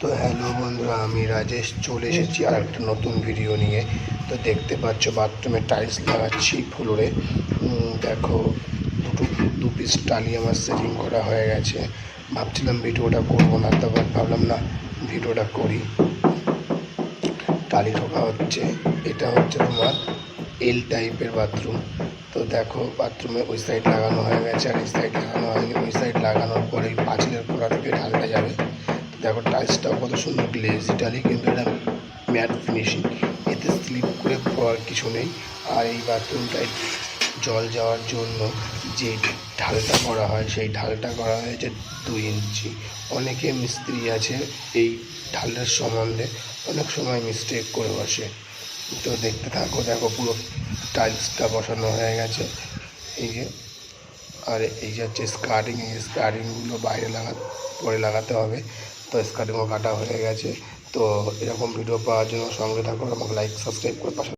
তো হ্যালো বন্ধুরা, আমি রাজেশ চলে এসেছি আর একটা নতুন ভিডিও নিয়ে। তো দেখতে পাচ্ছ বাথরুমে টাইলস লাগাচ্ছি ফ্লোরে। দেখো দু পিস টালি আমার সেটিং করা হয়ে গেছে। ভাবছিলাম ভিডিওটা করবো না, তারপর ভাবলাম না ভিডিওটা করি। টালি ঢোকা হচ্ছে, এটা হচ্ছে তোমার এল টাইপের বাথরুম। তো দেখো বাথরুমে ওই সাইড লাগানো হয়ে গেছে আর এই সাইড লাগানো হয়নি। ওই সাইড লাগানোর পরে পাঁচিলের কোণা থেকে ঢালটা যাবে। দেখো টাইলসটাও কত সুন্দর গ্লেজি টালি, কিন্তু এটা ম্যাট ফিনিশিং, এতে স্লিপ করে পড়ার কিছু নেই। আর এই বাথরুমটায় জল যাওয়ার জন্য যে ঢালটা করা হয় সেই ঢালটা করা হয়েছে 2 ইঞ্চি। অনেকে মিস্ত্রি আছে এই ঢালের সম্বন্ধে অনেক সময় মিস্টেক করে বসে। তো দেখতে থাকো, দেখো পুরো টাইলসটা বসানো হয়ে গেছে এই যে। আর এই যে হচ্ছে স্কার্টিং, এই স্কার্টিংগুলো বাইরে পরে লাগাতে হবে। তো স্কার্টিংও কাটা হয়ে গেছে। তো এরকম ভিডিও পাওয়ার জন্য সঙ্গে থাকুন, আমাকে লাইক সাবস্ক্রাইব করে পাশে